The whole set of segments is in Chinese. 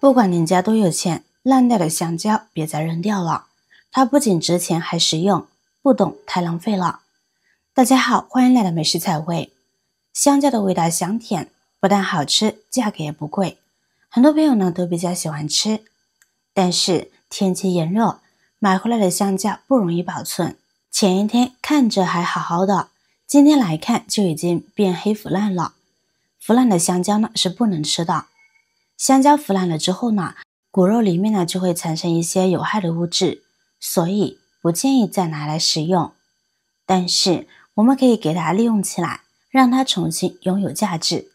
不管您家多有钱，烂掉的香蕉别再扔掉了，它不仅值钱还实用，不懂太浪费了。大家好，欢迎来到美食彩味。香蕉的味道香甜，不但好吃，价格也不贵，很多朋友呢都比较喜欢吃。但是天气炎热，买回来的香蕉不容易保存，前一天看着还好好的，今天来看就已经变黑腐烂了。腐烂的香蕉呢是不能吃的。香蕉腐烂了之后呢，果肉里面呢就会产生一些有害的物质，所以不建议再拿来食用。但是我们可以给它利用起来，让它重新拥有价值。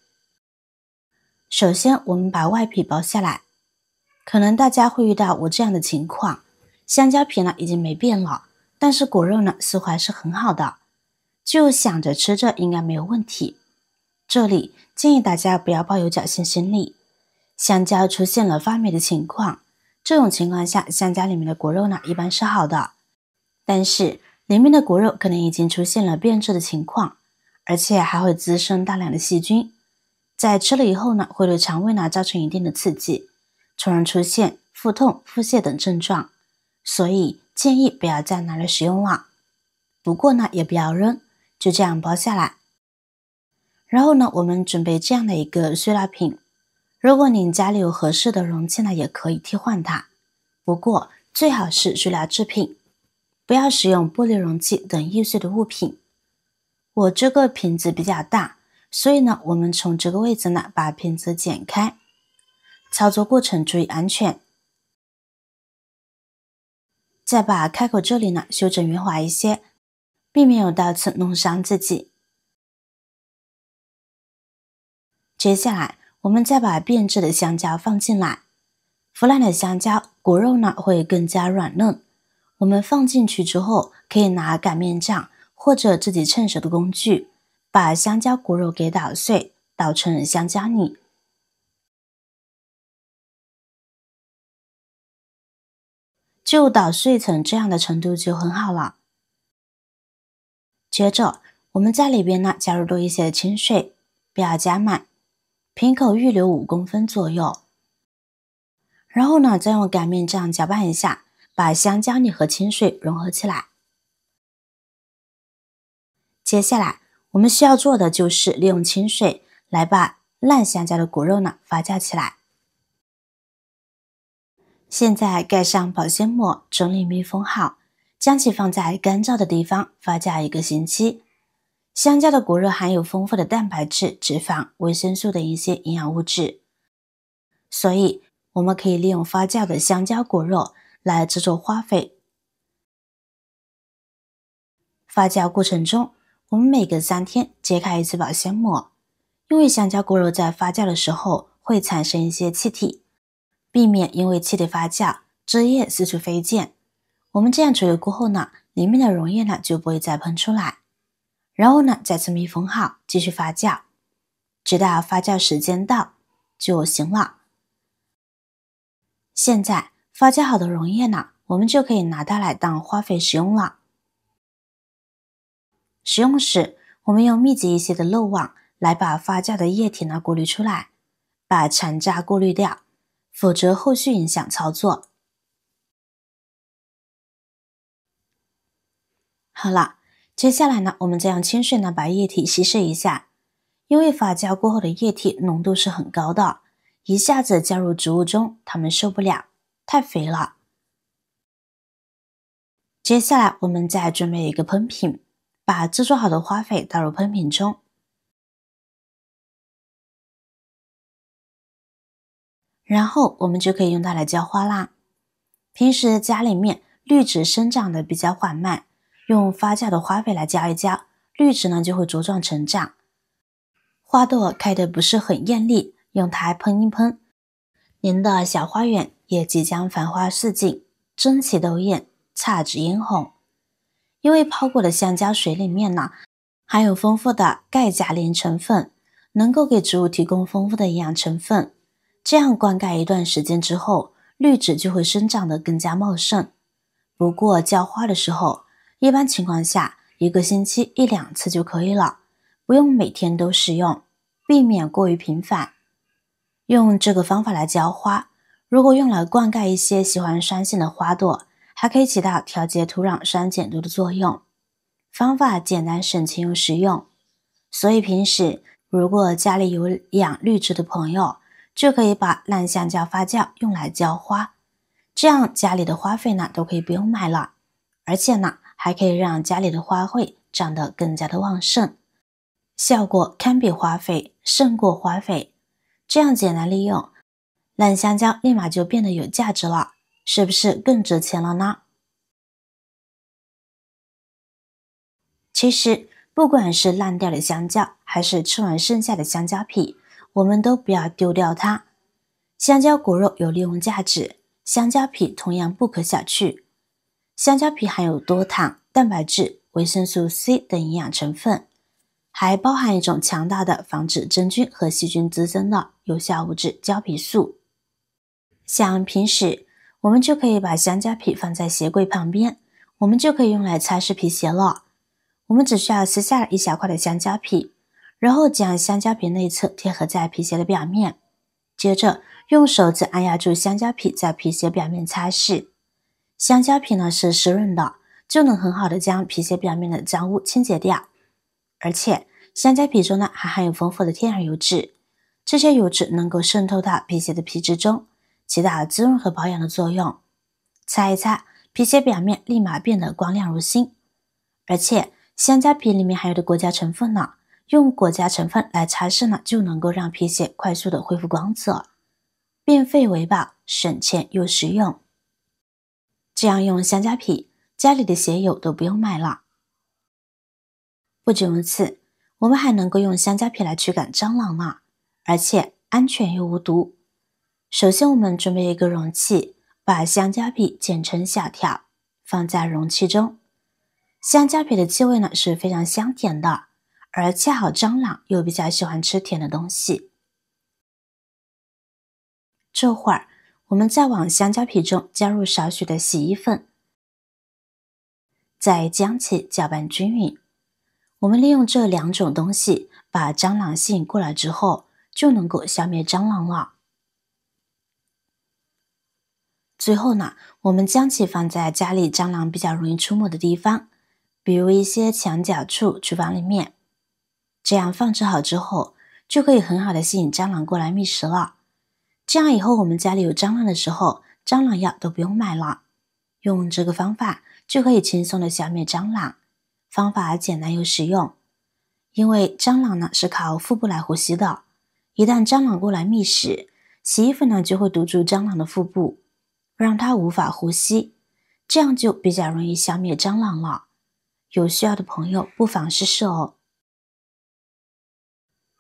首先我们把外皮剥下来，可能大家会遇到我这样的情况，香蕉皮呢已经没变了，但是果肉呢似乎还是很好的，就想着吃着应该没有问题。这里建议大家不要抱有侥幸心理。香蕉出现了发霉的情况，这种情况下香蕉里面的果肉呢一般是好的，但是里面的果肉可能已经出现了变质的情况，而且还会滋生大量的细菌，在吃了以后呢会对肠胃呢造成一定的刺激，从而出现腹痛、腹泻等症状，所以建议不要再拿来食用了。不过呢也不要扔，就这样剥下来。然后呢我们准备这样的一个塑料瓶，如果您家里有合适的容器呢，也可以替换它。不过最好是塑料制品，不要使用玻璃容器等易碎的物品。我这个瓶子比较大，所以呢，我们从这个位置呢，把瓶子剪开。操作过程注意安全。再把开口这里呢，修整圆滑一些，避免有刀刺弄伤自己。接下来我们再把变质的香蕉放进来，腐烂的香蕉果肉呢会更加软嫩，我们放进去之后，可以拿擀面杖或者自己趁手的工具，把香蕉果肉给捣碎，捣成香蕉泥。就捣碎成这样的程度就很好了。接着我们在里边呢加入多一些的清水，不要加满，瓶口预留5公分左右。然后呢再用擀面杖搅拌一下，把香蕉泥和清水融合起来。接下来我们需要做的就是利用清水来把烂香蕉的果肉呢发酵起来。现在盖上保鲜膜，整理密封好，将其放在干燥的地方发酵1个星期。香蕉的果肉含有丰富的蛋白质、脂肪、维生素等一些营养物质，所以我们可以利用发酵的香蕉果肉来制作花肥。发酵过程中，我们每隔3天揭开一次保鲜膜，因为香蕉果肉在发酵的时候会产生一些气体，避免因为气体发酵汁液四处飞溅。我们这样处理过后呢，里面的溶液呢就不会再喷出来。然后呢再次密封好，继续发酵，直到发酵时间到就行了。现在发酵好的溶液呢，我们就可以拿它来当花肥使用了。使用时，我们用密集一些的漏网来把发酵的液体呢过滤出来，把残渣过滤掉，否则后续影响操作。好了，接下来呢，我们再用清水呢把液体稀释一下，因为发酵过后的液体浓度是很高的，一下子加入植物中，它们受不了，太肥了。接下来我们再准备一个喷瓶，把制作好的花肥倒入喷瓶中，然后我们就可以用它来浇花啦。平时家里面绿植生长的比较缓慢，用发酵的花肥来浇一浇，绿植呢就会茁壮成长。花朵开得不是很艳丽，用它喷一喷，您的小花园也即将繁花似锦，争奇斗艳，姹紫嫣红。因为泡过的香蕉水里面呢含有丰富的钙钾磷成分，能够给植物提供丰富的营养成分，这样灌溉一段时间之后，绿植就会生长得更加茂盛。不过浇花的时候，一般情况下1个星期1、2次就可以了，不用每天都使用，避免过于频繁。用这个方法来浇花，如果用来灌溉一些喜欢酸性的花朵，还可以起到调节土壤酸碱度的作用。方法简单省钱又实用，所以平时如果家里有养绿植的朋友，就可以把烂香蕉发酵用来浇花，这样家里的花费呢都可以不用买了，而且呢还可以让家里的花卉长得更加的旺盛，效果堪比花费，胜过花费。这样简单利用，烂香蕉立马就变得有价值了，是不是更值钱了呢？其实不管是烂掉的香蕉，还是吃完剩下的香蕉皮，我们都不要丢掉它。香蕉果肉有利用价值，香蕉皮同样不可小觑。香蕉皮含有多糖、蛋白质、维生素 C 等营养成分，还包含一种强大的防止真菌和细菌滋生的有效物质胶皮素。像平时我们就可以把香蕉皮放在鞋柜旁边，我们就可以用来擦拭皮鞋了。我们只需要撕下一小块的香蕉皮，然后将香蕉皮内侧贴合在皮鞋的表面，接着用手指按压住香蕉皮在皮鞋表面擦拭。香蕉皮呢是湿润的，就能很好的将皮鞋表面的脏污清洁掉。而且香蕉皮中呢还含有丰富的天然油脂，这些油脂能够渗透到皮鞋的皮质中，起到滋润和保养的作用。擦一擦，皮鞋表面立马变得光亮如新。而且香蕉皮里面含有的果胶成分呢，用果胶成分来擦拭呢，就能够让皮鞋快速的恢复光泽，变废为宝，省钱又实用。这样用香蕉皮，家里的鞋油都不用买了。不仅如此，我们还能够用香蕉皮来驱赶蟑螂呢，而且安全又无毒。首先我们准备一个容器，把香蕉皮剪成小条，放在容器中。香蕉皮的气味呢是非常香甜的，而恰好蟑螂又比较喜欢吃甜的东西。这会儿我们再往香蕉皮中加入少许的洗衣粉，再将其搅拌均匀。我们利用这两种东西把蟑螂吸引过来之后，就能够消灭蟑螂了。最后呢，我们将其放在家里蟑螂比较容易出没的地方，比如一些墙角处、厨房里面。这样放置好之后，就可以很好的吸引蟑螂过来觅食了。这样以后我们家里有蟑螂的时候，蟑螂药都不用买了。用这个方法就可以轻松的消灭蟑螂。方法简单又实用，因为蟑螂呢是靠腹部来呼吸的，一旦蟑螂过来觅食，洗衣粉呢就会堵住蟑螂的腹部，让它无法呼吸，这样就比较容易消灭蟑螂了。有需要的朋友不妨试试哦。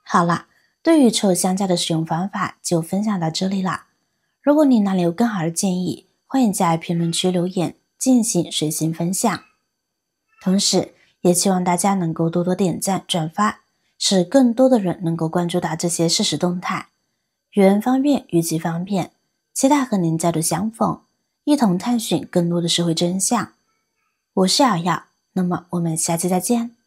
好了，对于臭香蕉的使用方法就分享到这里啦。如果你哪里有更好的建议，欢迎在评论区留言进行随心分享。同时也希望大家能够多多点赞转发，使更多的人能够关注到这些事实动态。原方便，语气方便，期待和您再度相逢，一同探寻更多的社会真相。我是瑶瑶，那么我们下期再见。